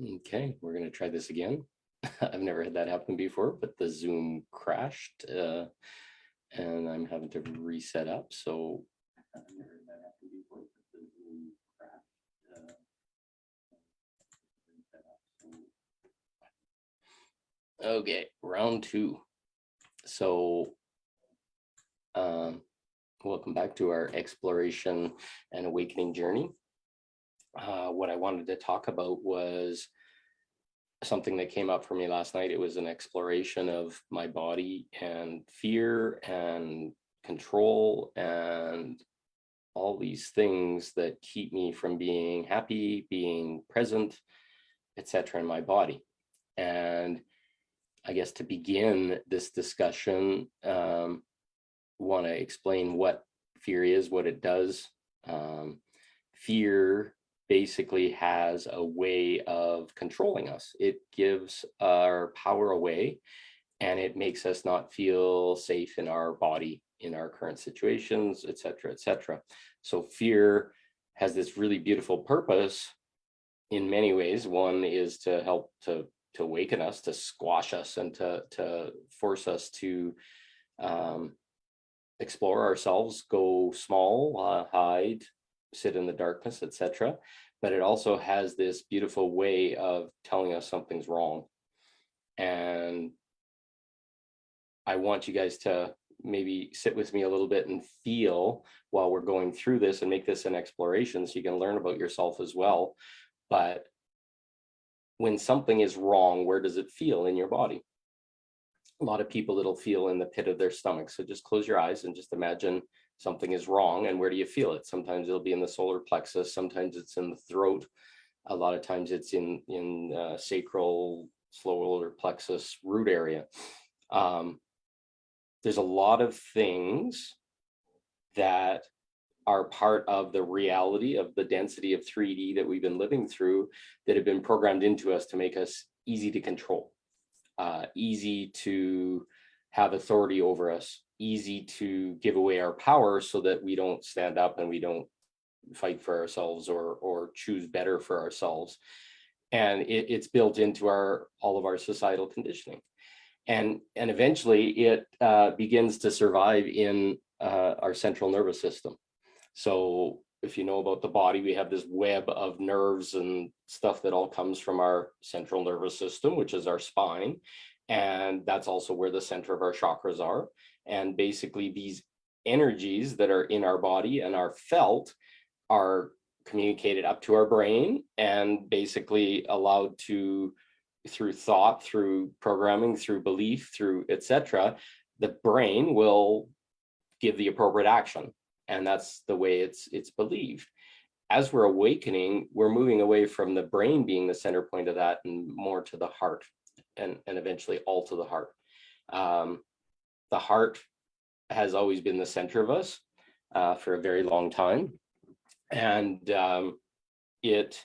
Okay, we're going to try this again. I've never had that happen before, but the Zoom crashed and I'm having to reset up. So I've never had that happen before, but the Zoom crashed. Okay, round two. So welcome back to our exploration and awakening journey. What I wanted to talk about was something that came up for me last night. It was an exploration of my body and fear and control and all these things that keep me from being happy, being present, etc. in my body. And I guess to begin this discussion, want to explain what fear is, what it does. Fear basically has a way of controlling us. It gives our power away and it makes us not feel safe in our body, in our current situations, etc., etc. So fear has this really beautiful purpose in many ways. One is to help to awaken us, to squash us, and to force us to explore ourselves, go small, hide, sit in the darkness, etc. But it also has this beautiful way of telling us something's wrong. And I want you guys to maybe sit with me a little bit and feel while we're going through this and make this an exploration so you can learn about yourself as well. But when something is wrong, where does it feel in your body? A lot of people, it'll feel in the pit of their stomach. So just close your eyes and just imagine something is wrong. And where do you feel it? Sometimes it'll be in the solar plexus. Sometimes it's in the throat. A lot of times it's in sacral, solar plexus, root area. There's a lot of things that are part of the reality of the density of 3D that we've been living through that have been programmed into us to make us easy to control, easy to have authority over us, easy to give away our power so that we don't stand up and we don't fight for ourselves or choose better for ourselves. And it's built into all of our societal conditioning. And eventually it begins to survive in our central nervous system. So if you know about the body, we have this web of nerves and stuff that all comes from our central nervous system, which is our spine. And that's also where the center of our chakras are. And basically these energies that are in our body and are felt are communicated up to our brain and basically allowed to, through thought, through programming, through belief, through etc., the brain will give the appropriate action. And that's the way it's believed. As we're awakening, we're moving away from the brain being the center point of that and more to the heart and eventually all to the heart. The heart has always been the center of us for a very long time. And it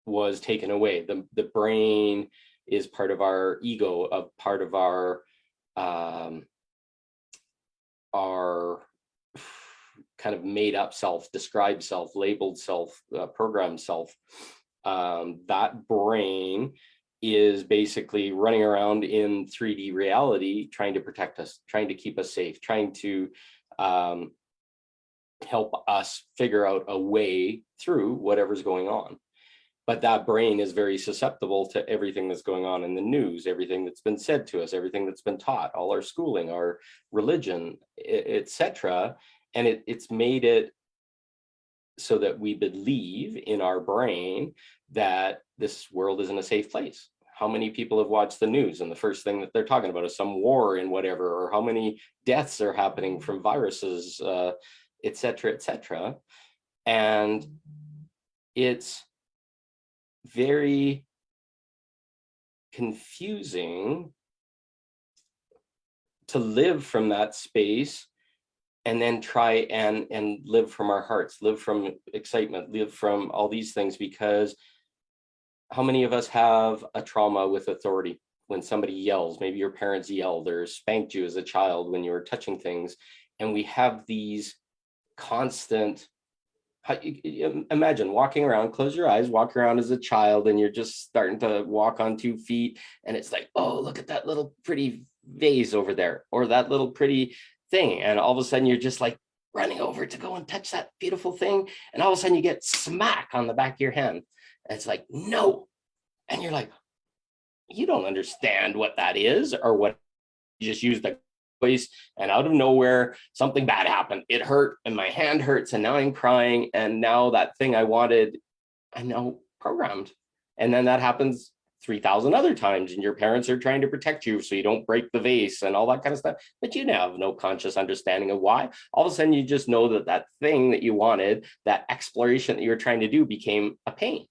was taken away. The brain is part of our ego, a part of our kind of made up self, described self, labeled self, programmed self. That brain is basically running around in 3D reality, trying to protect us, trying to keep us safe, trying to help us figure out a way through whatever's going on. But that brain is very susceptible to everything that's going on in the news, everything that's been said to us, everything that's been taught, all our schooling, our religion, etc. And it's made it so that we believe in our brain that this world isn't a safe place. How many people have watched the news and the first thing that they're talking about is some war in whatever, or how many deaths are happening from viruses, etc., etc. And it's very confusing to live from that space and then try and live from our hearts, live from excitement, live from all these things, because how many of us have a trauma with authority? When somebody yells, maybe your parents yelled or spanked you as a child when you were touching things, and we have these constant Imagine walking around, close your eyes, walk around as a child, and you're just starting to walk on 2 feet. And it's like, oh, look at that little pretty vase over there, or that little pretty thing. And all of a sudden you're just like running over to go and touch that beautiful thing. And all of a sudden you get smack on the back of your hand. And it's like, no. And you're like, you don't understand what that is, or what you just used the voice, and out of nowhere something bad happened. It hurt and my hand hurts, and now I'm crying, and now that thing I wanted, I'm now programmed. And then that happens 3,000 other times, and your parents are trying to protect you so you don't break the vase and all that kind of stuff, but you have no conscious understanding of why. All of a sudden you just know that that thing that you wanted, that exploration that you were trying to do, became a pain.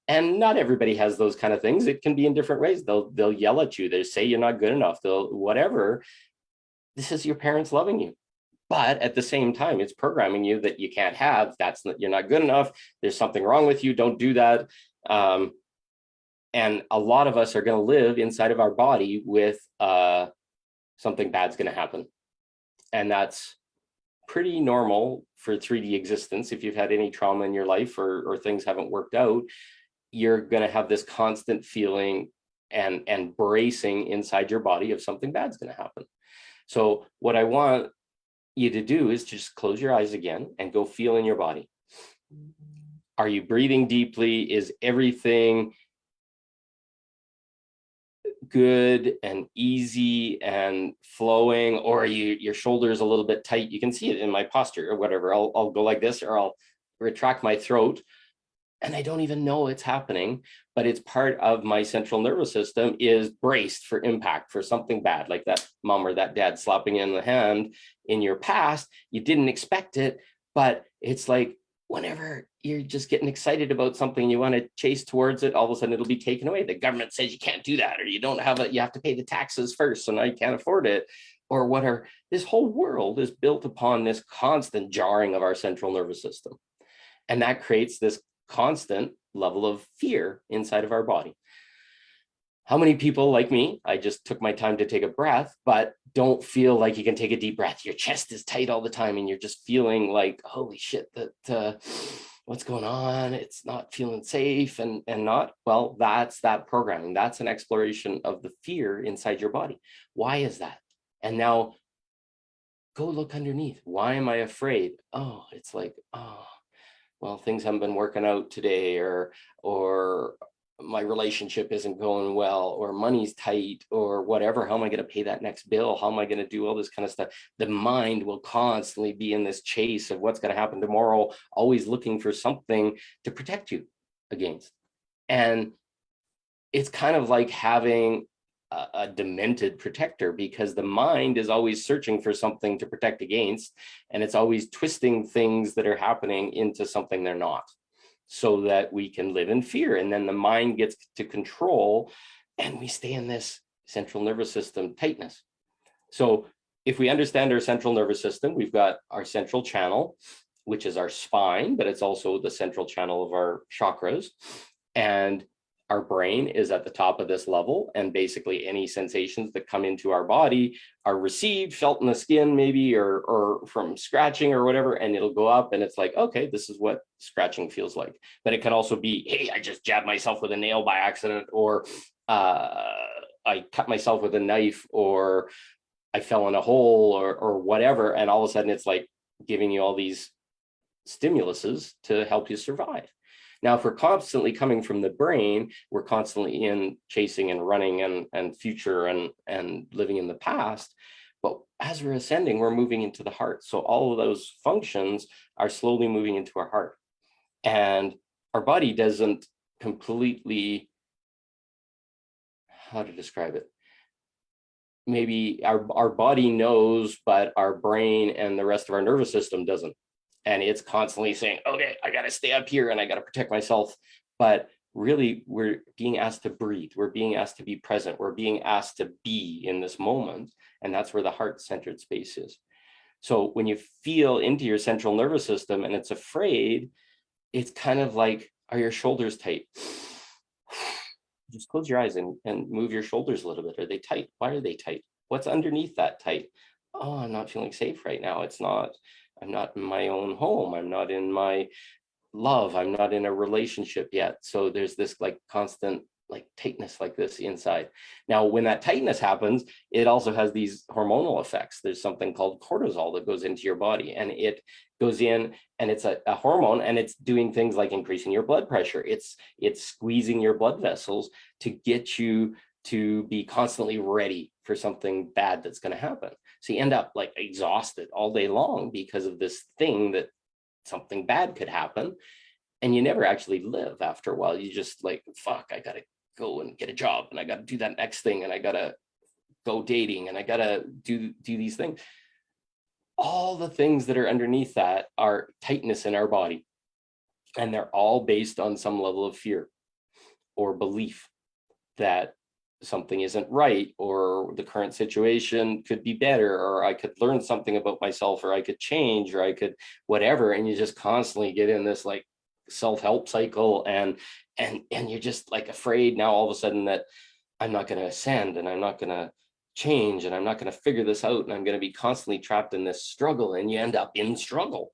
And not everybody has those kind of things. It can be in different ways. They'll yell at you, they say you're not good enough, they'll whatever. This is your parents loving you, but at the same time it's programming you that you can't have, that's not, you're not good enough, there's something wrong with you, don't do that. And a lot of us are going to live inside of our body with something bad's going to happen, and that's pretty normal for 3D existence. If you've had any trauma in your life, or things haven't worked out, you're going to have this constant feeling and bracing inside your body of something bad's going to happen. So what I want you to do is just close your eyes again and go feel in your body. Are you breathing deeply? Is everything good and easy and flowing, or are your shoulders a little bit tight? You can see it in my posture or whatever. I'll go like this, or I'll retract my throat, and I don't even know it's happening, but it's part of my central nervous system is braced for impact, for something bad, like that mom or that dad slapping you in the hand in your past. You didn't expect it, but it's like whenever you're just getting excited about something, you want to chase towards it, all of a sudden it'll be taken away. The government says you can't do that, or you don't have it, you have to pay the taxes first, so now you can't afford it, or whatever. This whole world is built upon this constant jarring of our central nervous system. And that creates this constant level of fear inside of our body. How many people like me, I just took my time to take a breath, but don't feel like you can take a deep breath? Your chest is tight all the time, and you're just feeling like, holy shit, that what's going on? It's not feeling safe, and not, well, that's that programming. That's an exploration of the fear inside your body. Why is that? And now go look underneath. Why am I afraid? Oh, it's like, oh, well, things haven't been working out today, or my relationship isn't going well, or money's tight, or whatever. How am I going to pay that next bill? How am I going to do all this kind of stuff? The mind will constantly be in this chase of what's going to happen tomorrow, always looking for something to protect you against. And it's kind of like having a demented protector, because the mind is always searching for something to protect against, and it's always twisting things that are happening into something they're not, so that we can live in fear. And then the mind gets to control, and we stay in this central nervous system tightness. So if we understand our central nervous system, we've got our central channel, which is our spine, but it's also the central channel of our chakras. And our brain is at the top of this level, and basically any sensations that come into our body are received, felt in the skin maybe, or from scratching or whatever, and it'll go up, and it's like, okay, this is what scratching feels like. But it can also be, hey, I just jabbed myself with a nail by accident, or I cut myself with a knife, or I fell in a hole, or whatever, and all of a sudden it's like giving you all these stimuluses to help you survive. Now, if we're constantly coming from the brain, we're constantly in chasing and running and future and living in the past. But as we're ascending, we're moving into the heart. So all of those functions are slowly moving into our heart. And our body doesn't completely, how to describe it? Maybe our body knows, but our brain and the rest of our nervous system doesn't. And it's constantly saying, okay, I got to stay up here and I got to protect myself. But really, we're being asked to breathe. We're being asked to be present. We're being asked to be in this moment. And that's where the heart-centered space is. So when you feel into your central nervous system and it's afraid, it's kind of like, are your shoulders tight? Just close your eyes and move your shoulders a little bit. Are they tight? Why are they tight? What's underneath that tight? Oh, I'm not feeling safe right now. It's not I'm not in my own home. I'm not in my love. I'm not in a relationship yet. So there's this like constant like tightness like this inside. Now, when that tightness happens, it also has these hormonal effects. There's something called cortisol that goes into your body, and it goes in, and it's a hormone, and it's doing things like increasing your blood pressure. It's squeezing your blood vessels to get you to be constantly ready for something bad that's going to happen. So you end up like exhausted all day long because of this thing that something bad could happen, and you never actually live after a while. You just like, fuck, I gotta go and get a job, and I gotta do that next thing, and I gotta go dating, and I gotta do these things. All the things that are underneath that are tightness in our body, and they're all based on some level of fear or belief that something isn't right, or the current situation could be better, or I could learn something about myself, or I could change, or I could whatever. And you just constantly get in this like self-help cycle, and you're just like afraid now all of a sudden that I'm not going to ascend, and I'm not going to change, and I'm not going to figure this out, and I'm going to be constantly trapped in this struggle, and you end up in struggle.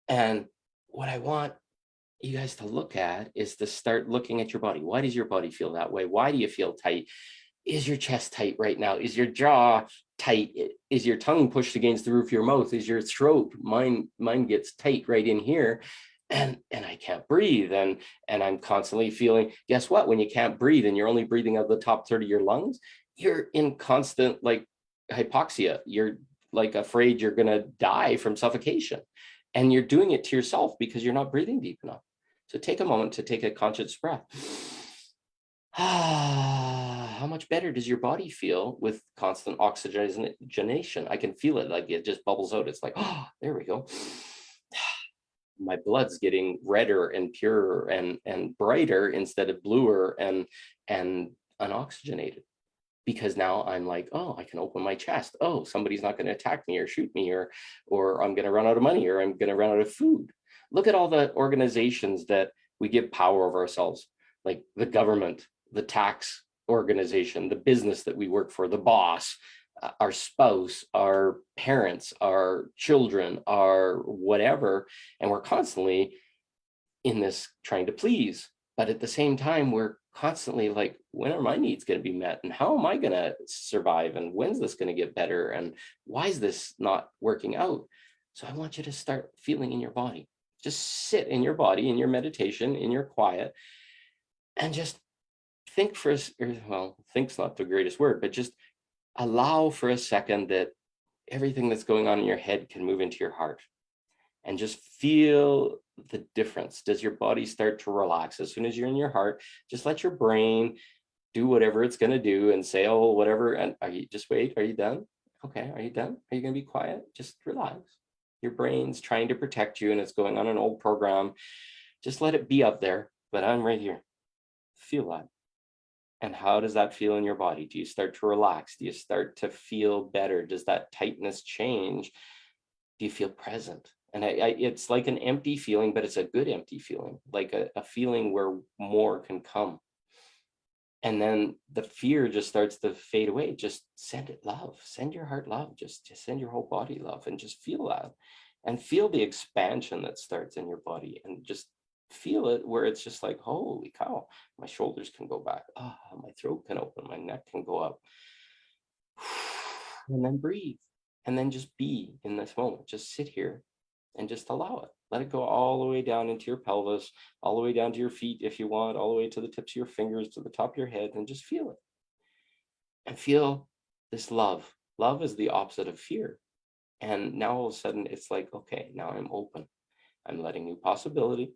And what I want you guys to look at is to start looking at your body. Why does your body feel that way? Why do you feel tight? Is your chest tight right now? Is your jaw tight? Is your tongue pushed against the roof of your mouth? Is your throat? Mine gets tight right in here, and I can't breathe, and I'm constantly feeling. Guess what? When you can't breathe and you're only breathing out the top third of your lungs, you're in constant like hypoxia. You're like afraid you're gonna die from suffocation, and you're doing it to yourself because you're not breathing deep enough. So take a moment to take a conscious breath. How much better does your body feel with constant oxygenation? I can feel it, like it just bubbles out. It's like, oh, there we go. My blood's getting redder and purer and brighter instead of bluer and unoxygenated. Because now I'm like, oh, I can open my chest. Oh, somebody's not going to attack me or shoot me, or I'm going to run out of money, or I'm going to run out of food. Look at all the organizations that we give power over ourselves, like the government, the tax organization, the business that we work for, the boss, our spouse, our parents, our children, our whatever. And we're constantly in this trying to please. But at the same time, we're constantly like, when are my needs going to be met? And how am I going to survive? And when's this going to get better? And why is this not working out? So I want you to start feeling in your body. Just sit in your body, in your meditation, in your quiet, and just think for us, well, think's not the greatest word, but just allow for a second that everything that's going on in your head can move into your heart, and just feel the difference. Does your body start to relax as soon as you're in your heart? Just let your brain do whatever it's going to do and say, oh, whatever. And are you just wait? Are you done? Okay. Are you done? Are you going to be quiet? Just relax. Your brain's trying to protect you, and it's going on an old program. Just let it be up there. But I'm right here. Feel that. And how does that feel in your body? Do you start to relax? Do you start to feel better? Does that tightness change? Do you feel present? And it's like an empty feeling, but it's a good empty feeling, like a feeling where more can come. And then the fear just starts to fade away. Just send it love, send your heart love, just send your whole body love, and just feel that, and feel the expansion that starts in your body, and just feel it where it's just like, holy cow, my shoulders can go back. My throat can open, my neck can go up. And then breathe, and then just be in this moment. Just sit here and just allow it. Let it go all the way down into your pelvis, all the way down to your feet if you want, all the way to the tips of your fingers, to the top of your head, and just feel it. And feel this love. Love is the opposite of fear. And now all of a sudden it's like, okay, now I'm open. I'm letting new possibility.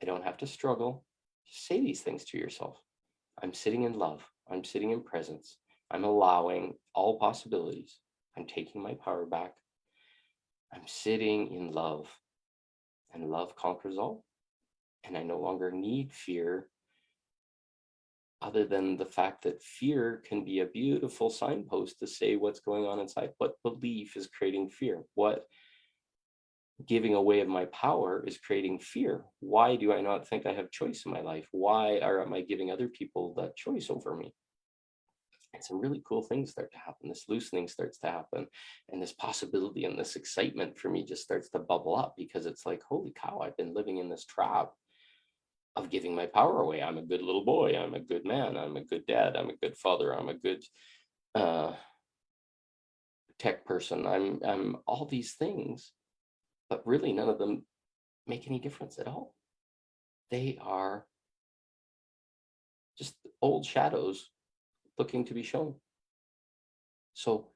I don't have to struggle. Just say these things to yourself. I'm sitting in love. I'm sitting in presence. I'm allowing all possibilities. I'm taking my power back. I'm sitting in love, and love conquers all. And I no longer need fear, other than the fact that fear can be a beautiful signpost to say what's going on inside. What belief is creating fear? What giving away of my power is creating fear? Why do I not think I have choice in my life? Why am I giving other people that choice over me? And some really cool things start to happen. This loosening starts to happen, and this possibility and this excitement for me just starts to bubble up, because it's like, holy cow, I've been living in this trap of giving my power away. I'm a good little boy. I'm a good man. I'm a good dad. I'm a good father. I'm a good uh, tech person. I'm all these things, but really none of them make any difference at all. They are just old shadows looking to be shown. So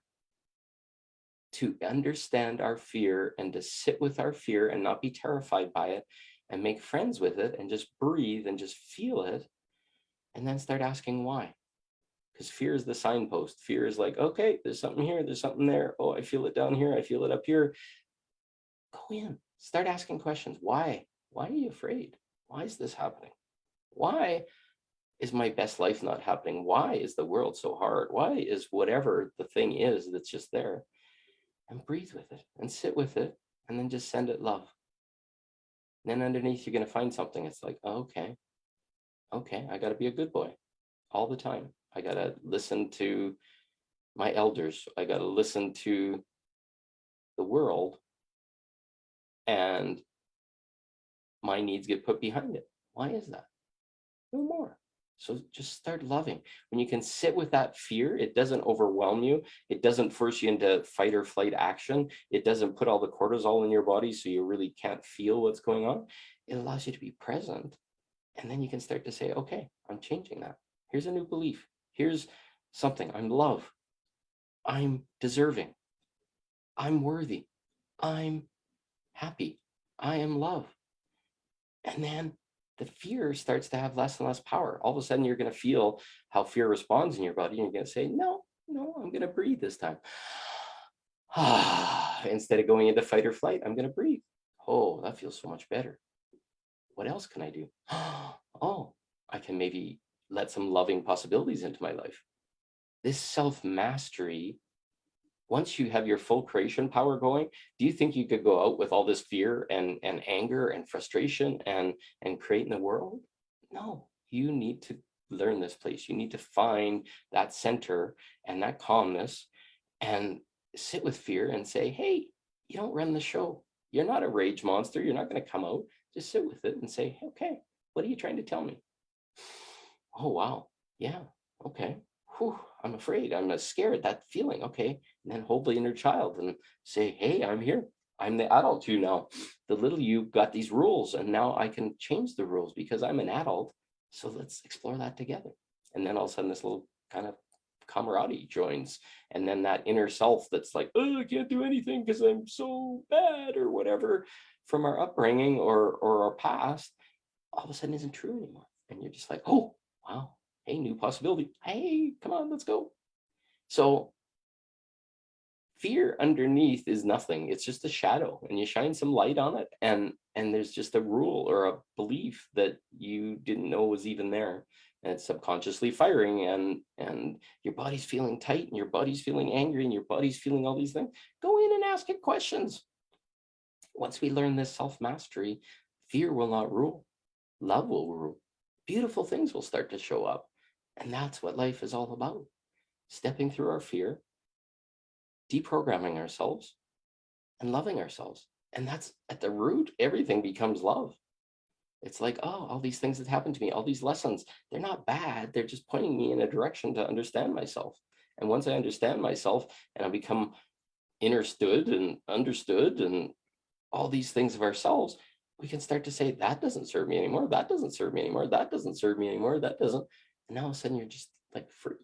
to understand our fear and to sit with our fear and not be terrified by it and make friends with it and just breathe and just feel it, and then start asking why. Because fear is the signpost. Fear is like, okay, there's something here, there's something there. Oh, I feel it down here, I feel it up here. Go in, start asking questions. Why? Why are you afraid? Why is this happening? Why is my best life not happening? Why is the world so hard? Why is whatever the thing is that's just there? And breathe with it and sit with it, and then just send it love. And then underneath, you're going to find something. It's like, oh, okay, I got to be a good boy all the time. I got to listen to my elders. I got to listen to the world, and my needs get put behind it. Why is that? No more. So just start loving. When you can sit with that fear, it doesn't overwhelm you. It doesn't force you into fight or flight action. It doesn't put all the cortisol in your body so you really can't feel what's going on. It allows you to be present. And then you can start to say, okay, I'm changing that. Here's a new belief. Here's something. I'm love. I'm deserving. I'm worthy. I'm happy. I am love. And then the fear starts to have less and less power. All of a sudden, you're going to feel how fear responds in your body. And you're going to say, no, I'm going to breathe this time. Instead of going into fight or flight, I'm going to breathe. Oh, that feels so much better. What else can I do? Oh, I can maybe let some loving possibilities into my life. This self-mastery, once you have your full creation power going, do you think you could go out with all this fear and anger and frustration and create in the world? No, you need to learn this place. You need to find that center and that calmness and sit with fear and say, hey, you don't run the show. You're not a rage monster. You're not going to come out. Just sit with it and say, okay, what are you trying to tell me? Oh, wow. Yeah. Okay. Whew, I'm afraid. I'm scared. That feeling. Okay. And then hold the inner child and say, hey, I'm here. I'm the adult you now. The little you got these rules, and now I can change the rules because I'm an adult. So let's explore that together. And then all of a sudden, this little kind of camaraderie joins. And then that inner self that's like, oh, I can't do anything because I'm so bad or whatever from our upbringing or our past, all of a sudden isn't true anymore. And you're just like, oh, wow, hey, new possibility. Hey, come on, let's go. So fear underneath is nothing. It's just a shadow, and you shine some light on it, and there's just a rule or a belief that you didn't know was even there, and it's subconsciously firing, and your body's feeling tight, and your body's feeling angry, and your body's feeling all these things. Go in and ask it questions. Once we learn this self-mastery, fear will not rule. Love will rule. Beautiful things will start to show up. And that's what life is all about. Stepping through our fear, deprogramming ourselves, and loving ourselves. And that's at the root, everything becomes love. It's like, oh, all these things that happened to me, all these lessons, they're not bad. They're just pointing me in a direction to understand myself. And once I understand myself and I become understood and all these things of ourselves, we can start to say, that doesn't serve me anymore. That doesn't serve me anymore. That doesn't serve me anymore. That doesn't. And now all of a sudden you're just like free.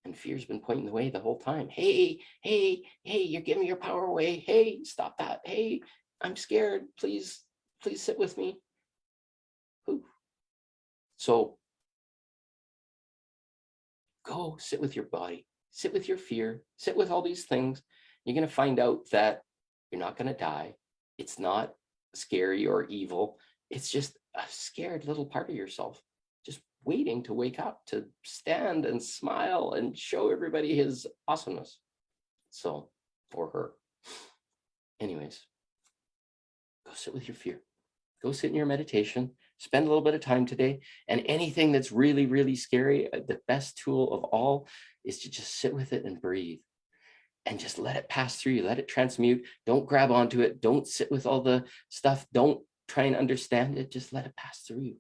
And fear's been pointing the way the whole time. Hey, you're giving your power away. Hey, stop that. Hey, I'm scared. Please sit with me. Ooh. So go sit with your body, sit with your fear, sit with all these things. You're going to find out that you're not going to die. It's not scary or evil. It's just a scared little part of yourself, just waiting to wake up, to stand and smile and show everybody his awesomeness. So, or her. Anyways, go sit with your fear. Go sit in your meditation, spend a little bit of time today. And anything that's really, really scary, the best tool of all is to just sit with it and breathe and just let it pass through you, let it transmute. Don't grab onto it. Don't sit with all the stuff. Don't try and understand it. Just let it pass through you.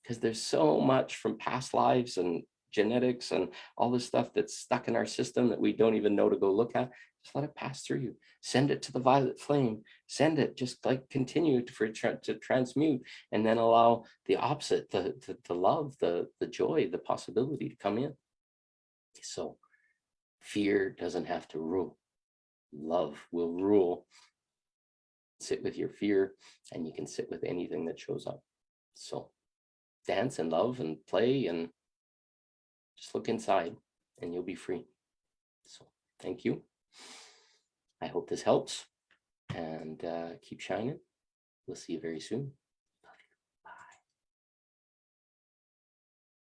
Because there's so much from past lives and genetics and all this stuff that's stuck in our system that we don't even know to go look at. Just let it pass through you. Send it to the violet flame. Send it, just like continue to transmute, and then allow the opposite, the love, the joy, the possibility to come in. So fear doesn't have to rule. Love will rule. Sit with your fear, and you can sit with anything that shows up. So dance and love and play and just look inside, and you'll be free. So thank you. I hope this helps, and keep shining. We'll see you very soon.